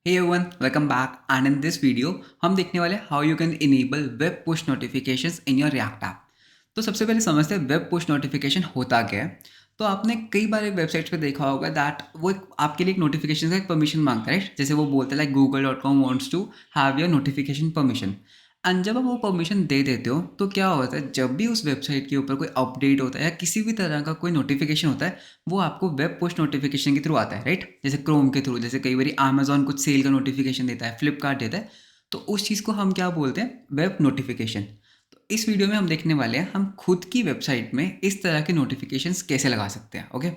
Hey everyone, welcome back and in this video हम देखने वाले how you can enable web push notifications in your React app. तो सबसे पहले समझते हैं वेब पुश नोटिफिकेशन होता क्या है। तो आपने कई बार एक वेबसाइट पे देखा होगा दैट वो आपके लिए एक नोटिफिकेशन का एक परमिशन मांगता है, जैसे वो बोलता है like google.com wants to have your notification permission. And जब आप वो परमिशन दे देते हो तो क्या होता है, जब भी उस वेबसाइट के ऊपर कोई अपडेट होता है या किसी भी तरह का कोई नोटिफिकेशन होता है वो आपको वेब पुश नोटिफिकेशन के थ्रू आता है, राइट। जैसे क्रोम के थ्रू, जैसे कई बार अमेजोन कुछ सेल का नोटिफिकेशन देता है, फ्लिपकार्ट देता है, तो उस चीज़ को हम क्या बोलते हैं, वेब नोटिफिकेशन। तो इस वीडियो में हम देखने वाले हैं हम खुद की वेबसाइट में इस तरह के नोटिफिकेशंस कैसे लगा सकते हैं। ओके,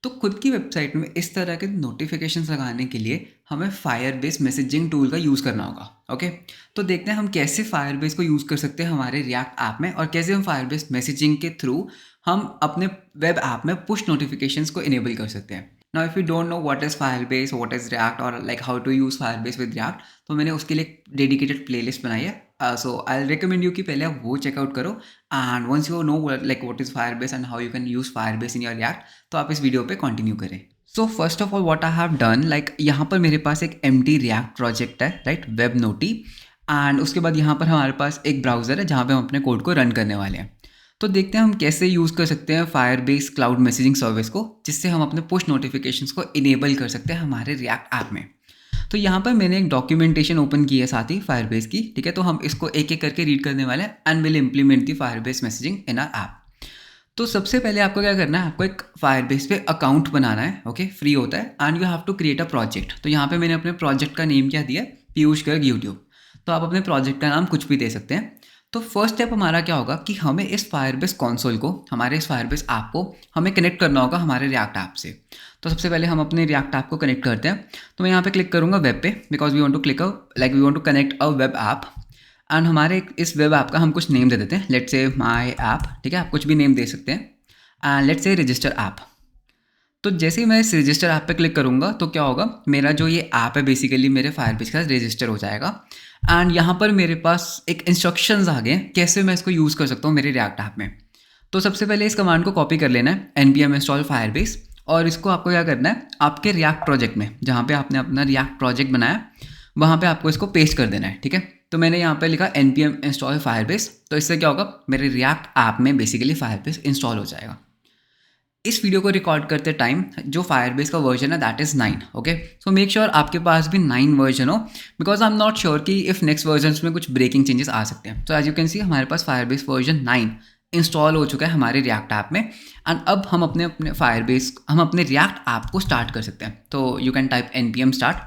तो खुद की वेबसाइट में इस तरह के नोटिफिकेशंस लगाने के लिए हमें फायरबेस मैसेजिंग टूल का यूज़ करना होगा। ओके, तो देखते हैं हम कैसे फायरबेस को यूज़ कर सकते हैं हमारे रिएक्ट ऐप में और कैसे हम फायरबेस मैसेजिंग के थ्रू हम अपने वेब ऐप में पुश नोटिफिकेशंस को इनेबल कर सकते हैं। Now if you don't know what is Firebase, what is React और like how to use Firebase with React, तो मैंने उसके लिए एक डेडिकेटेड प्लेलिस्ट बनाई है। सो आई रिकमेंड यू कि पहले आप वो चेकआउट करो and once you know like what is Firebase and how you can use Firebase in your React, तो आप इस वीडियो पे कंटिन्यू करें। So first of all what I have done, like यहाँ पर मेरे पास एक एम्प्टी रिएक्ट प्रोजेक्ट है, राइट, वेब नोटी। एंड उसके बाद यहाँ पर हमारे पास एक ब्राउज़र है जहाँ पे हम अपने कोड को रन करने वाले हैं। तो देखते हैं हम कैसे यूज़ कर सकते हैं फायरबेस क्लाउड मैसेजिंग सर्विस को, जिससे हम अपने पुश नोटिफिकेशंस को इनेबल कर सकते हैं हमारे रिएक्ट ऐप में। तो यहाँ पर मैंने एक डॉक्यूमेंटेशन ओपन की है साथ ही फायरबेस की, ठीक है। तो हम इसको एक एक करके रीड करने वाले हैं and will implement the Firebase messaging in our app. तो सबसे पहले आपको क्या करना है, आपको एक फायरबेस पे अकाउंट बनाना है। ओके, फ्री होता है and you have to create a project. तो यहाँ पे मैंने अपने प्रोजेक्ट का नेम क्या दिया है, पीयूष गर्ग यूट्यूब। तो आप अपने प्रोजेक्ट का नाम कुछ भी दे सकते हैं। तो फर्स्ट स्टेप हमारा क्या होगा कि हमें इस फायरबेस कंसोल को, हमारे इस फायरबेस ऐप को हमें कनेक्ट करना होगा हमारे रिएक्ट ऐप से। तो सबसे पहले हम अपने रिएक्ट ऐप को कनेक्ट करते हैं। तो मैं यहाँ पे क्लिक करूँगा वेब पे, because we want to click we want to connect a web app. And हमारे इस वेब ऐप का हम कुछ नेम दे देते हैं, लेट्स से माय ऐप, ठीक है। आप कुछ भी नेम दे सकते हैं and let's say register app. तो जैसे ही मैं इस रजिस्टर ऐप पे क्लिक करूँगा तो क्या होगा, मेरा जो ये ऐप है बेसिकली मेरे फायरबेस के साथ रजिस्टर हो जाएगा। एंड यहाँ पर मेरे पास एक इंस्ट्रक्शंस आ गए कैसे मैं इसको यूज़ कर सकता हूँ मेरे रिएक्ट ऐप में। तो सबसे पहले इस कमांड को कॉपी कर लेना है, npm install firebase, और इसको आपको क्या करना है, आपके रिएक्ट प्रोजेक्ट में जहाँ पे आपने अपना रिएक्ट प्रोजेक्ट बनाया वहाँ पे आपको इसको पेस्ट कर देना है, ठीक है। तो मैंने यहाँ पे लिखा npm install firebase। तो इससे क्या होगा, मेरे रिएक्ट ऐप में बेसिकली फायरबेस इंस्टॉल हो जाएगा। इस वीडियो को रिकॉर्ड करते टाइम जो फायरबेस का वर्जन है that is 9। Okay, so make sure आपके पास भी 9 वर्जन हो, because I am not sure कि इफ़ नेक्स्ट वर्जन में कुछ ब्रेकिंग चेंजेस आ सकते हैं। तो एज यू कैन सी हमारे पास फायरबेस वर्जन 9 इंस्टॉल हो चुका है हमारे रिएक्ट ऐप में। एंड अब हम अपने फायरबेस, हम अपने रिएक्ट ऐप को स्टार्ट कर सकते हैं। तो you can type npm start.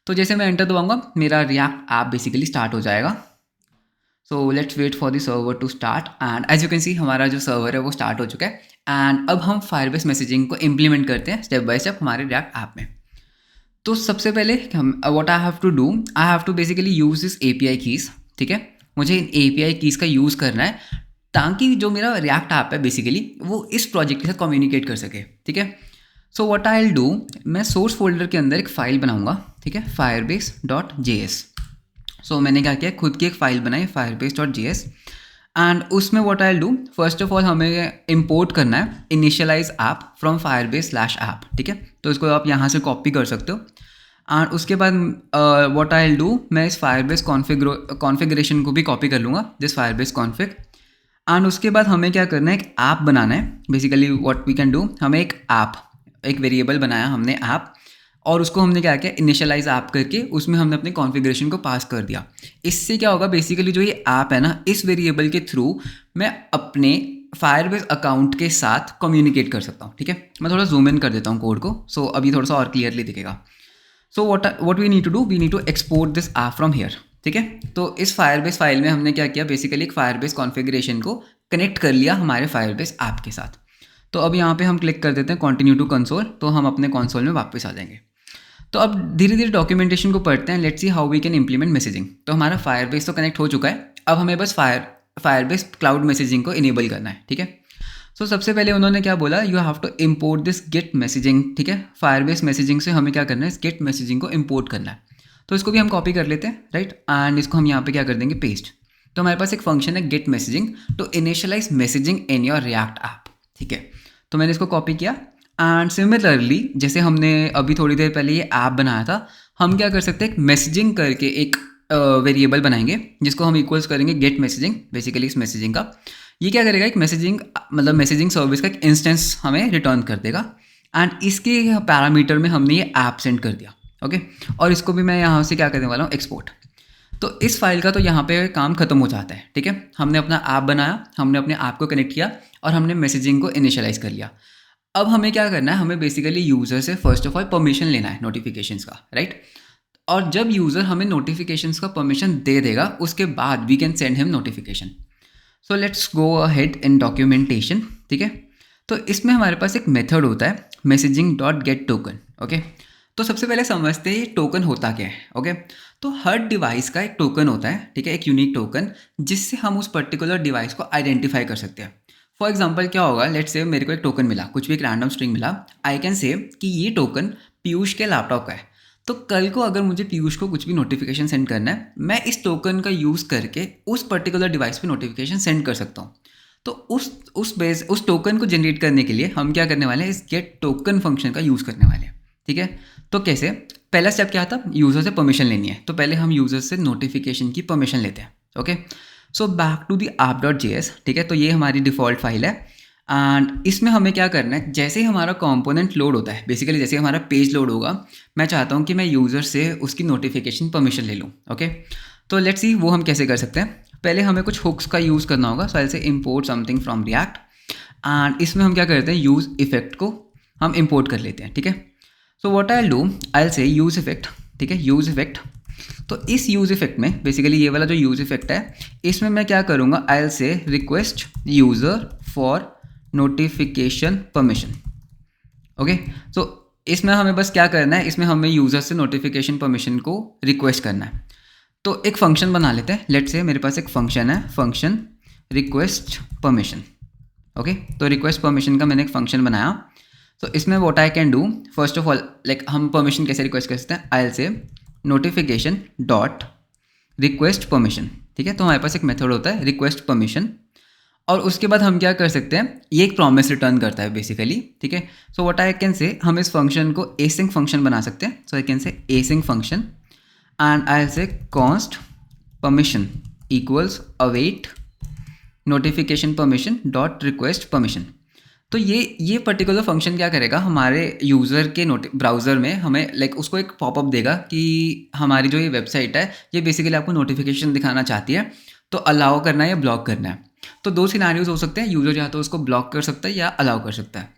तो जैसे मैं एंटर दबाऊंगा मेरा रिएक्ट ऐप बेसिकली स्टार्ट हो जाएगा। So let's wait for the server to start and as you can see हमारा जो सर्वर है वो स्टार्ट हो चुका है। एंड अब हम फायरबेस मैसेजिंग को इम्प्लीमेंट करते हैं स्टेप बाय स्टेप हमारे रिएक्ट ऐप में। तो सबसे पहले हम what I have to do, I have to basically use this API keys, ठीक है। मुझे इन API कीज़ का यूज़ करना है ताकि जो मेरा रिएक्ट ऐप है बेसिकली वो इस प्रोजेक्ट के साथ कम्युनिकेट कर सके, ठीक है। So what I will do, मैं सोर्स फोल्डर के अंदर एक फ़ाइल बनाऊंगा, ठीक है, firebase.js। सो मैंने क्या किया, खुद की एक फ़ाइल बनाई firebase.js। एंड उसमें what I will do, first of all हमें इंपोर्ट करना है इनिशियलाइज ऐप फ्रॉम firebase/app, ठीक है। तो इसको आप यहाँ से कॉपी कर सकते हो। एंड उसके बाद व्हाट आई विल डू, मैं इस फायरबेस कॉन्फ़िगरेशन को भी कॉपी कर लूँगा, दिस फायरबेस कॉन्फ़िग। एंड उसके बाद हमें क्या करना है, एक ऐप बनाना है। Basically what we can do, हमें एक ऐप, एक वेरिएबल बनाया हमने ऐप, और उसको हमने क्या किया, इनिशियलाइज ऐप करके उसमें हमने अपने कॉन्फ़िगरेशन को पास कर दिया। इससे क्या होगा, बेसिकली जो ये ऐप है ना, इस वेरिएबल के थ्रू मैं अपने फायरबेस अकाउंट के साथ कम्युनिकेट कर सकता हूँ, ठीक है। मैं थोड़ा जूम इन कर देता हूँ कोड को, सो अभी थोड़ा सा और क्लियरली दिखेगा। So what we need to do, we need to export this app from here, ठीक है। तो इस फायरबेस फाइल में हमने क्या किया, बेसिकली एक फायरबेस कॉन्फ़िगरेशन को कनेक्ट कर लिया हमारे फायरबेस ऐप के साथ। तो अब यहाँ पे हम क्लिक कर देते हैं कंटिन्यू टू कंसोल, तो हम अपने कंसोल में वापस आ जाएंगे। तो अब धीरे धीरे डॉक्यूमेंटेशन को पढ़ते हैं, let's see how we can implement messaging. तो हमारा फायरबेस तो कनेक्ट हो चुका है, अब हमें बस फायरबेस क्लाउड मैसेजिंग को इनेबल करना है, ठीक है। सो सबसे पहले उन्होंने क्या बोला, you have to import this get messaging, ठीक है। फायरबेस मैसेजिंग से हमें क्या करना है, इस गेट मैसेजिंग को इम्पोर्ट करना है। तो इसको भी हम कॉपी कर लेते हैं, राइट। एंड इसको हम यहाँ पे क्या कर देंगे, पेस्ट। तो हमारे पास एक फंक्शन है get messaging to initialize messaging in your React app, ठीक है। तो मैंने इसको कॉपी किया एंड सिमिलरली जैसे हमने अभी थोड़ी देर पहले ये ऐप बनाया था, हम क्या कर सकते हैं, एक मैसेजिंग करके एक वेरिएबल बनाएंगे जिसको हम इक्वल्स करेंगे गेट मैसेजिंग। बेसिकली इस मैसेजिंग का ये क्या करेगा, एक मैसेजिंग मतलब मैसेजिंग सर्विस का एक इंस्टेंस हमें रिटर्न कर देगा। एंड इसके पैरामीटर में हमने ये ऐप सेंड कर दिया। ओके, और इसको भी मैं यहाँ से क्या करने वाला हूँ, एक्सपोर्ट। तो इस फाइल का तो यहाँ पे काम खत्म हो जाता है। ठीक है, हमने अपना ऐप बनाया, हमने अपने ऐप को कनेक्ट किया और हमने मैसेजिंग को इनिशियलाइज कर लिया। अब हमें क्या करना है, हमें बेसिकली यूज़र से फर्स्ट ऑफ ऑल परमिशन लेना है नोटिफिकेशंस का, राइट। और जब यूज़र हमें नोटिफिकेशंस का परमिशन दे देगा उसके बाद we can send him notification. So let's go ahead in documentation. ठीक है, तो इसमें हमारे पास एक मेथड होता है messaging dot gate token. Okay, तो सबसे पहले समझते हैं ये टोकन होता क्या है। ओके, तो हर डिवाइस का एक टोकन होता है, ठीक है, एक यूनिक टोकन जिससे हम उस पर्टिकुलर डिवाइस को आइडेंटिफाई कर सकते हैं। फॉर एग्जाम्पल क्या होगा, लेट्स से मेरे को एक टोकन मिला, कुछ भी एक रैंडम स्ट्रिंग मिला, आई कैन से कि ये टोकन पीयूष के लैपटॉप का है। तो कल को अगर मुझे पीयूष को कुछ भी नोटिफिकेशन सेंड करना है, मैं इस टोकन का यूज़ करके उस पर्टिकुलर डिवाइस पे नोटिफिकेशन सेंड कर सकता हूँ। तो उस टोकन को जनरेट करने के लिए हम क्या करने वाले हैं, इस गेट टोकन फंक्शन का यूज़ करने वाले हैं। ठीक है, तो कैसे, पहला स्टेप क्या था, यूज़र से परमिशन लेनी है। तो पहले हम यूज़र से नोटिफिकेशन की परमिशन लेते हैं। Okay, so back to the app.js। ठीक है, तो ये हमारी डिफ़ॉल्ट फाइल है एंड इसमें हमें क्या करना है, जैसे ही हमारा कंपोनेंट लोड होता है, बेसिकली जैसे हमारा पेज लोड होगा, मैं चाहता हूँ कि मैं यूज़र से उसकी नोटिफिकेशन परमिशन ले लूँ। ओके, तो लेट्स सी वो हम कैसे कर सकते हैं। पहले हमें कुछ हुक्स का यूज़ करना होगा। सो आई से import something from react and इसमें हम क्या करते हैं, यूज़ इफेक्ट को हम इम्पोर्ट कर लेते हैं। ठीक है, सो व्हाट आई डू, आई से यूज़ इफेक्ट। ठीक है, यूज़ इफेक्ट। तो इस यूज़ इफेक्ट में बेसिकली ये वाला जो यूज़ इफेक्ट है, इसमें मैं क्या करूँगा, I say request user for notification permission. Okay, so इसमें हमें बस क्या करना है, इसमें हमें यूज़र से नोटिफिकेशन परमिशन को रिक्वेस्ट करना है। तो एक फंक्शन बना लेते हैं। लेट्स से मेरे पास एक फंक्शन है, फंक्शन रिक्वेस्ट परमिशन। ओके, तो रिक्वेस्ट परमिशन का मैंने एक फंक्शन बनाया। तो इसमें what I can do, first of all like हम परमिशन कैसे रिक्वेस्ट कर सकते हैं, आई से नोटिफिकेशन डॉट रिक्वेस्ट परमिशन। ठीक है, तो हमारे पास एक मेथड होता है रिक्वेस्ट परमिशन और उसके बाद हम क्या कर सकते हैं, ये एक प्रॉमिस रिटर्न करता है बेसिकली। ठीक है, सो व्हाट आई कैन से, हम इस फंक्शन को एसिंक फंक्शन बना सकते हैं। So I can say async function and I say const permission equals await notification permission dot request permission. तो ये पर्टिकुलर फंक्शन क्या करेगा, हमारे यूज़र के ब्राउज़र में हमें लाइक उसको एक पॉपअप देगा कि हमारी जो ये वेबसाइट है ये बेसिकली आपको नोटिफिकेशन दिखाना चाहती है, तो अलाउ करना है या ब्लॉक करना है। तो दो सिनारियोज हो सकते हैं, यूज़र या तो उसको ब्लॉक कर सकता है या अलाउ कर सकता है।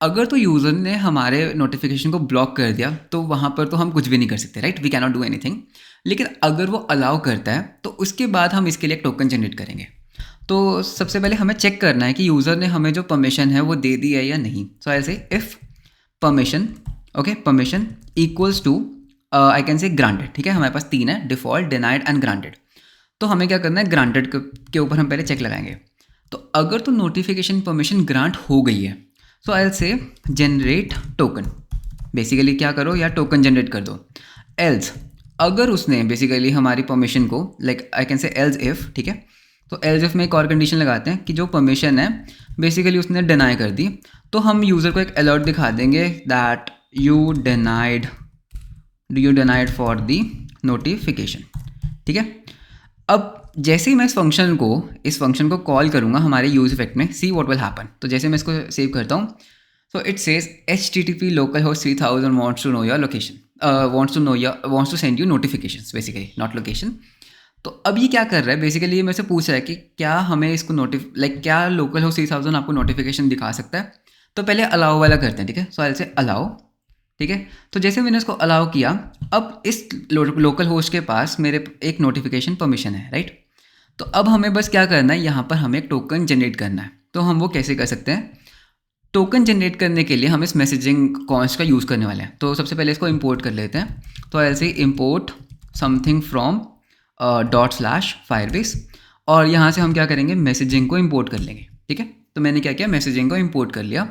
अगर तो यूज़र ने हमारे नोटिफिकेशन को ब्लॉक कर दिया तो वहाँ पर तो हम कुछ भी नहीं कर सकते, right, we can not do anything. लेकिन अगर वो अलाउ करता है तो उसके बाद हम इसके लिए एक टोकन जनरेट करेंगे। तो सबसे पहले हमें चेक करना है कि यूज़र ने हमें जो परमिशन है वो दे दी है या नहीं। So I say if permission, okay, permission equals to I can say granted. ठीक है, हमारे पास तीन है, डिफ़ॉल्ट, डिनाइड एंड ग्रांटेड। तो हमें क्या करना है, ग्रांटेड के ऊपर हम पहले चेक लगाएंगे। तो अगर तो नोटिफिकेशन परमिशन ग्रांट हो गई है, सो आई से जनरेट टोकन। बेसिकली क्या करो, या टोकन जनरेट कर दो। एल्स, अगर उसने बेसिकली हमारी परमिशन को लाइक आई कैन से एल्स इफ़, ठीक है, तो एल्स इफ में एक और कंडीशन लगाते हैं कि जो परमिशन है बेसिकली उसने डिनाई कर दी, तो हम यूज़र को एक अलर्ट दिखा देंगे that you denied for the notification. ठीक है, अब जैसे ही मैं इस फंक्शन को कॉल करूँगा हमारे यूज इफेक्ट में, सी व्हाट विल हैपन। तो जैसे मैं इसको सेव करता हूँ, सो it says HTTP localhost 3000 wants to know your location, wants to send you notifications, basically not location। तो अब ये क्या कर रहा है, बेसिकली ये मेरे से पूछ रहा है कि क्या हमें इसको क्या लोकल होस्ट 3000 आपको नोटिफिकेशन दिखा सकता है। तो पहले अलाउ वाला करते हैं। ठीक है, सो आई से अलाउ। ठीक है, तो जैसे मैंने इसको अलाउ किया, अब इस लोकल होस्ट के पास मेरे एक नोटिफिकेशन परमिशन है, राइट। तो अब हमें बस क्या करना है, यहाँ पर हमें एक टोकन जनरेट करना है। तो हम वो कैसे कर सकते हैं, टोकन जनरेट करने के लिए हम इस मैसेजिंग कॉन्स्ट का यूज़ करने वाले हैं। तो सबसे पहले इसको इंपोर्ट कर लेते हैं। तो ऐसे ही इम्पोर्ट समथिंग फ्रॉम ./firebase और यहाँ से हम क्या करेंगे, मैसेजिंग को इंपोर्ट कर लेंगे। ठीक है, तो मैंने क्या किया, मैसेजिंग को इंपोर्ट कर लिया।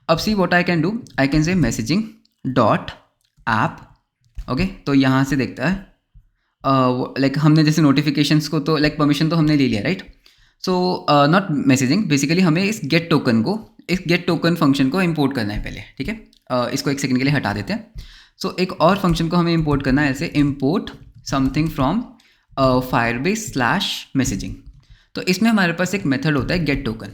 अब see what I can do, I can से मैसेजिंग डॉट ऐप। ओके, तो यहाँ से देखता है लाइक हमने जैसे नोटिफिकेशंस को तो लाइक परमिशन तो हमने ले लिया, right. So not messaging, basically हमें इस गेट टोकन फंक्शन को इंपोर्ट करना है पहले। ठीक है, इसको एक सेकंड के लिए हटा देते हैं। सो एक और फंक्शन को हमें इंपोर्ट करना है, ऐसे import something from Firebase slash messaging. तो इसमें हमारे पास एक मेथड होता है गेट टोकन।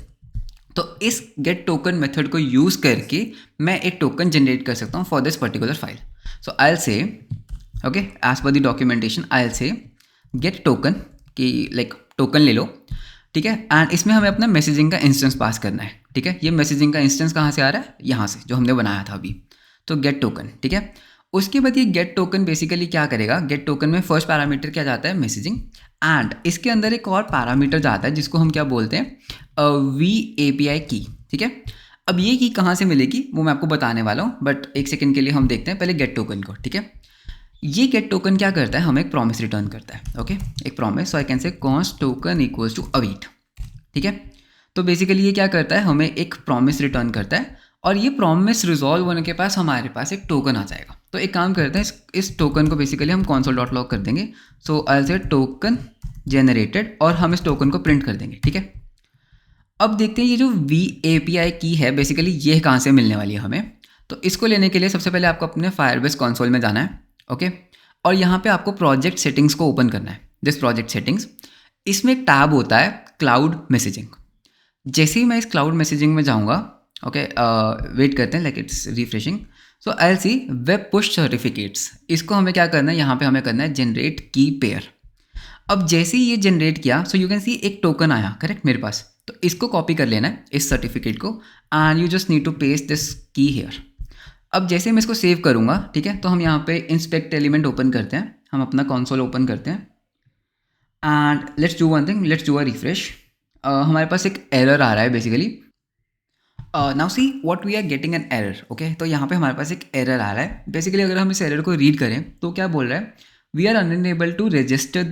तो इस गेट टोकन मेथड को यूज़ करके मैं एक टोकन जनरेट कर सकता हूँ for this particular file. So I will say okay, as per the documentation I will say get token कि लाइक टोकन ले लो, ठीक है। एंड इसमें हमें अपना मैसेजिंग का इंस्टेंस पास करना है, ठीक है। ये मैसेजिंग का इंस्टेंस कहाँ से आ रहा है, यहाँ से जो हमने बनाया था अभी। तो गेट टोकन, ठीक है। उसके बाद ये गेट टोकन बेसिकली क्या करेगा, गेट टोकन में फर्स्ट पैरामीटर क्या जाता है, मैसेजिंग। एंड इसके अंदर एक और पैरामीटर जाता है जिसको हम क्या बोलते हैं, वी API की, ठीक है। अब ये की कहाँ से मिलेगी वो मैं आपको बताने वाला हूँ, बट एक सेकेंड के लिए हम देखते हैं पहले गेट टोकन को, ठीक है। ये गेट टोकन क्या करता है, हमें एक प्रॉमिस रिटर्न करता है, ओके, एक promise. So I can say const token equals to await, ठीक है। तो बेसिकली ये क्या करता है, हमें एक प्रॉमिस रिटर्न करता है, और ये प्रॉमिस रिजॉल्व होने के पास हमारे पास एक टोकन आ जाएगा। तो एक काम करते हैं, इस टोकन को बेसिकली हम console.log कर देंगे। सो आई से टोकन जनरेटेड, और हम इस टोकन को प्रिंट कर देंगे, ठीक है। अब देखते हैं ये जो VAPI की है बेसिकली ये कहाँ से मिलने वाली है हमें। तो इसको लेने के लिए सबसे पहले आपको अपने फायरबेस कंसोल में जाना है, ओके। और यहाँ पे आपको प्रोजेक्ट सेटिंग्स को ओपन करना है, दिस प्रोजेक्ट सेटिंग्स। इसमें एक टैब होता है क्लाउड मैसेजिंग। जैसे ही मैं इस क्लाउड मैसेजिंग में जाऊँगा, ओके, वेट करते हैं, like it's refreshing. So I will see web push certificates. इसको हमें क्या करना है, यहाँ पे हमें करना है जनरेट की पेयर। अब जैसे ही ये जनरेट किया, सो यू कैन सी एक टोकन आया, करेक्ट, मेरे पास। तो इसको कॉपी कर लेना है इस सर्टिफिकेट को, and you just need to paste this key here. अब जैसे मैं इसको सेव करूँगा, ठीक है, तो हम यहाँ पे इंस्पेक्ट एलिमेंट ओपन करते हैं, हम अपना कंसोल ओपन करते हैं, and let's do one thing, let's do a refresh. हमारे पास एक एरर आ रहा है basically. Now see what we are getting an error, okay. तो यहाँ पे हमारे पास एक एरर आ रहा है बेसिकली। अगर हम इस एरर को रीड करें तो क्या बोल रहा है, we are unable to register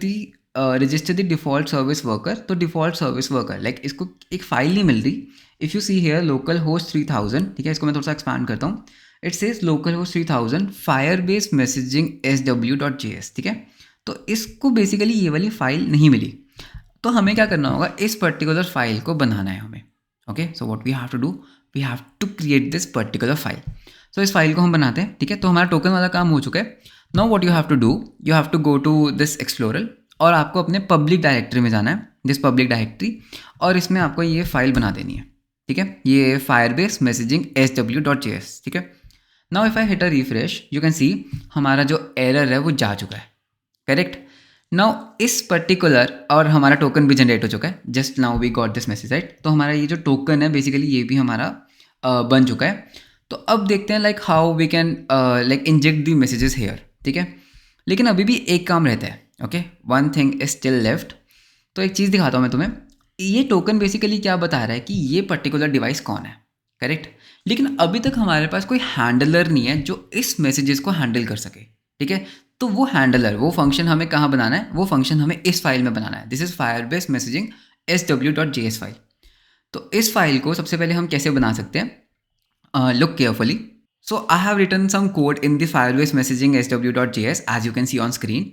the default service worker. तो डिफ़ॉल्ट सर्विस वर्कर लाइक इसको एक फ़ाइल नहीं मिल रही। If you see here local host 3000, ठीक है, इसको मैं थोड़ा सा एक्सपांड करता हूँ। It says local host 3000 Firebase messaging sw.js, ठीक है। तो इसको बेसिकली ये वाली फाइल नहीं मिली। तो हमें क्या करना होगा, इस पर्टिकुलर फाइल को बनाना है हमें, okay. So what we have to do, we have to create this particular file. So इस फाइल को हम बनाते हैं, ठीक है। तो हमारा टोकन वाला काम हो चुका है। Now what you have to do, you have to go to this explorer, और आपको अपने पब्लिक डायरेक्टरी में जाना है, दिस पब्लिक डायरेक्टरी, और इसमें आपको ये फाइल बना देनी है, ठीक है। ये फायरबेस मैसेजिंग sw.js, ठीक है। Now if I hit a refresh, you can see हमारा जो एरर है वो जा चुका है, करेक्ट। नाउ इस पर्टिकुलर, और हमारा टोकन भी जनरेट हो चुका है, just now we got this message, right. तो हमारा ये जो टोकन है बेसिकली ये भी हमारा बन चुका है। तो अब देखते हैं like how we can like inject the messages here, ठीक है। लेकिन अभी भी एक काम रहता है, okay, one thing is still left. तो एक चीज़ दिखाता हूँ मैं तुम्हें। ये टोकन बेसिकली क्या बता रहा है कि ये पर्टिकुलर डिवाइस कौन है, करेक्ट। लेकिन अभी तक हमारे पास कोई हैंडलर नहीं है जो इस मैसेजेस को हैंडल कर सके, ठीक है। तो वो हैंडलर, वो फंक्शन हमें कहाँ बनाना है, वो फंक्शन हमें इस फाइल में बनाना है। This is Firebase messaging sw.js file. तो इस फाइल को सबसे पहले हम कैसे बना सकते हैं, look carefully. So I have written some code in the Firebase messaging sw.js as you can see on screen.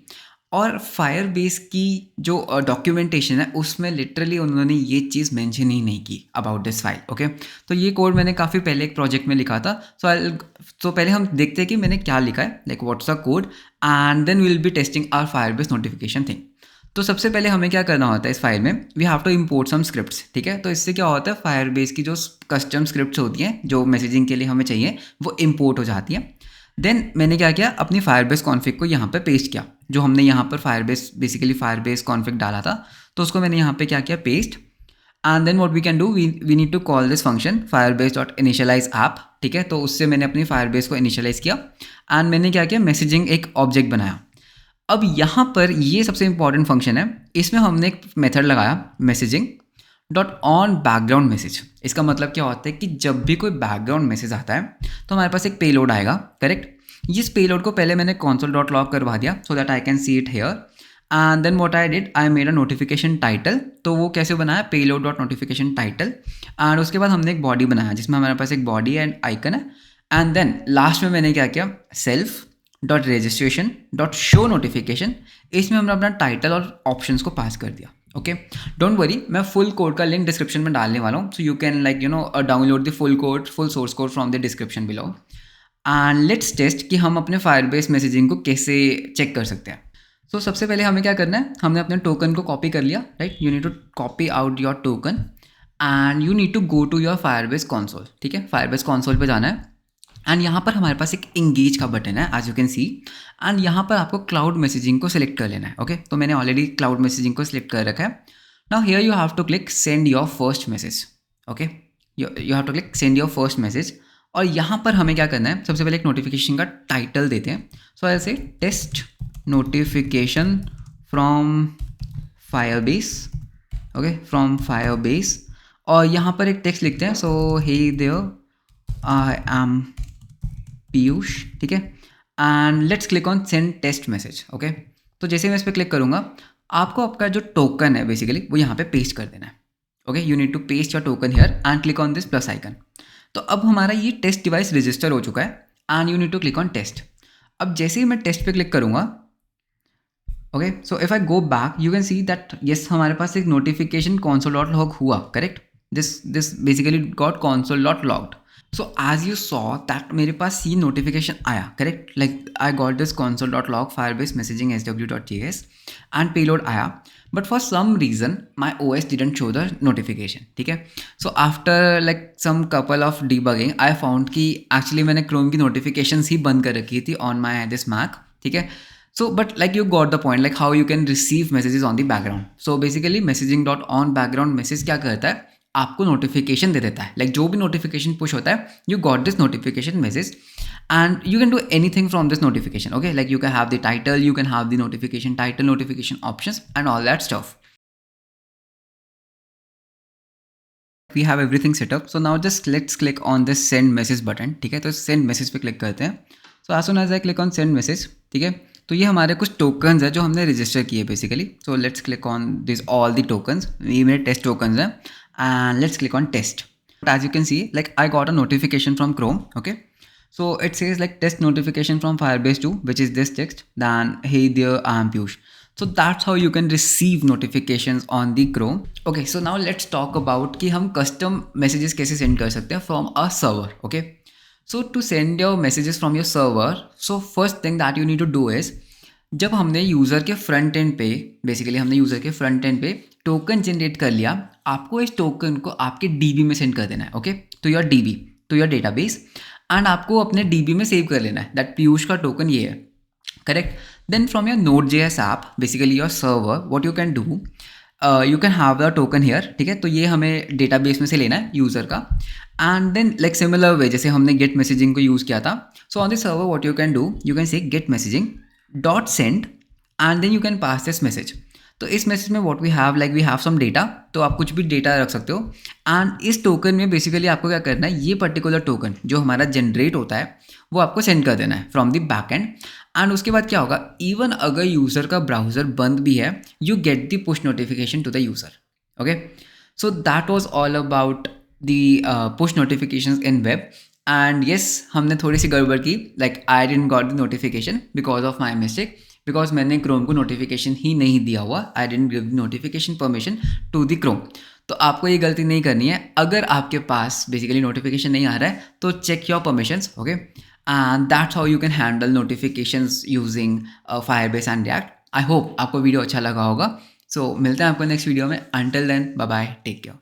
और Firebase की जो डॉक्यूमेंटेशन है उसमें लिटरली उन्होंने ये चीज़ मेंशन ही नहीं की अबाउट दिस फाइल, ओके। तो ये कोड मैंने काफ़ी पहले एक प्रोजेक्ट में लिखा था। सो पहले हम देखते हैं कि मैंने क्या लिखा है, like what's the code, and then we will be testing our Firebase notification thing. तो सबसे पहले हमें क्या करना होता है इस फाइल में, we have to import some scripts, ठीक है। तो इससे क्या होता है, फायरबेस की जो कस्टम स्क्रिप्ट्स होती हैं जो मैसेजिंग के लिए हमें चाहिए वो इम्पोर्ट हो जाती हैं। देन मैंने क्या किया, अपनी फायरबेस कॉन्फ़िग को यहाँ पे पेस्ट किया, जो हमने यहाँ पर फायरबेस बेसिकली फायरबेस कॉन्फ़िग डाला था, तो उसको मैंने यहाँ पे क्या किया, paste. And then what we can do, we need to call this function firebase.initialize app, ठीक है। तो उससे मैंने अपनी फायरबेस को इनिशियलाइज़ किया, एंड मैंने क्या किया, मैसेजिंग एक ऑब्जेक्ट बनाया। अब यहाँ पर ये सबसे इंपॉर्टेंट फंक्शन है, इसमें हमने एक मेथड लगाया messaging dot on background message. इसका मतलब क्या होता है कि जब भी कोई बैकग्राउंड मैसेज आता है तो हमारे पास एक पेलोड आएगा, करेक्ट। इस पेलोड को पहले मैंने console.log करवा दिया so that I can see it here, and then what I did, I made a notification title. तो वो कैसे बनाया, payload dot notification title, and उसके बाद हमने एक बॉडी बनाया जिसमें हमारे पास एक बॉडी एंड आइकन है, एंड देन लास्ट में मैंने क्या किया, self dot registration dot show notification, इसमें हमने अपना टाइटल और ऑप्शंस को पास कर दिया, ओके। डोंट वरी, मैं फुल कोड का लिंक डिस्क्रिप्शन में डालने वाला हूँ, so you can like download the full code, full source code from the description below. And let's test कि हम अपने फायरबेस मैसेजिंग को कैसे चेक कर सकते हैं। सो सबसे पहले हमें क्या करना है, हमने अपने टोकन को कॉपी कर लिया, right. You need to copy out your token and you need to go to your Firebase console. ठीक है, फायरबेस कंसोल पे जाना है एंड यहाँ पर हमारे पास एक इंगेज का बटन है, as you can see. And यहाँ पर आपको क्लाउड मैसेजिंग को सिलेक्ट कर लेना है। ओके, तो मैंने ऑलरेडी क्लाउड मैसेजिंग को सिलेक्ट कर रखा है। Now here you have to click send your first message. Okay, you have to click send your first message. और यहाँ पर हमें क्या करना है, सबसे पहले एक नोटिफिकेशन का टाइटल देते हैं। सो ऐसे test notification from Firebase. Okay, from Firebase. और यहाँ पर एक टेक्स्ट लिखते हैं, so hey there I am Piyush. ठीक है, and let's click on send test message. Okay, तो जैसे मैं इस पर क्लिक करूँगा, आपको आपका जो टोकन है बेसिकली वो यहाँ पे पेस्ट कर देना है। Okay, you need to paste your token here and click on this plus icon. तो अब हमारा ये टेस्ट डिवाइस रजिस्टर हो चुका है and you need to click on test. अब जैसे ही मैं टेस्ट पे क्लिक करूँगा, okay, so if I go back you can see that yes हमारे पास एक नोटिफिकेशन console डॉट लॉग हुआ, correct. This basically got console dot logged. So as you saw that मेरे पास ये नोटिफिकेशन आया, correct, like I got this console dot log Firebase messaging sw.js and payload आया, but for some reason my OS didn't show the notification. ठीक है, so after like some couple of debugging I found कि actually मैंने Chrome की notifications ही बंद कर रखी थी ऑन माई दिस मैक। ठीक है, so but like you got the point, like how you can receive messages on the background. So basically messaging dot on background message क्या करता है, आपको नोटिफिकेशन दे देता है। like जो भी नोटिफिकेशन पुश होता है, you got this notification message and you can do anything from this notification. Okay, like you can have the title, you can have the notification title, notification options and all that stuff. We have everything set up. So now just let's click on this send message button. ठीक है, तो send message पे click करते हैं। So as soon as I click on send message, ठीक है, तो ये हमारे कुछ टोकन्स है जो हमने रजिस्टर किए basically. So let's click on this all the tokens, ये मेरे टेस्ट टोकन्स हैं and let's click on test. As you can see like I got a notification from Chrome. Okay, so it says like test notification from Firebase 2 which is this text, then hey there I am Piyush. So that's how you can receive notifications on the Chrome. Okay, so now let's talk about कि हम custom messages कैसे send कर सकते हैं from a server. Okay, so to send your messages from your server, so first thing that you need to do is, जब हमने user के front end पे बेसिकली हमने यूज़र के फ्रंट एंड पे टोकन जनरेट कर लिया, आपको इस टोकन को आपके DB में सेंड कर देना है। ओके, तो योर DB, तो योर डेटाबेस, एंड आपको अपने DB में सेव कर लेना है दैट पीयूष का टोकन ये है, correct. Then from your Node.js app, basically your server, what you can do, you can have the token here। ठीक है, तो ये हमें डेटाबेस में से लेना है यूज़र का। And then like similar way जैसे हमने गेट मैसेजिंग को यूज़ किया था, so on the server what you can do, you can say get messaging dot send and then you can pass this message. तो इस message में what we have, like we have some data, तो आप कुछ भी data रख सकते हो। एंड इस टोकन में बेसिकली आपको क्या करना है, ये पर्टिकुलर टोकन जो हमारा जनरेट होता है वो आपको सेंड कर देना है from the back and. And उसके बाद क्या होगा, इवन अगर यूज़र का ब्राउज़र बंद भी है, you get the push notification to the user. Okay, so that was all about the push notifications in web. And yes, हमने थोड़ी सी गड़बड़ की, like I didn't got the notification because of my mistake, because मैंने Chrome को notification ही नहीं दिया हुआ, I didn't give the notification permission to the Chrome. तो आपको ये गलती नहीं करनी है। अगर आपके पास बेसिकली नोटिफिकेशन नहीं आ रहा है तो check your permissions. Okay, and that's how you can handle notifications using Firebase and React. I hope आपको वीडियो अच्छा लगा होगा। सो मिलते हैं आपको नेक्स्ट वीडियो में। Until then, bye bye, take care.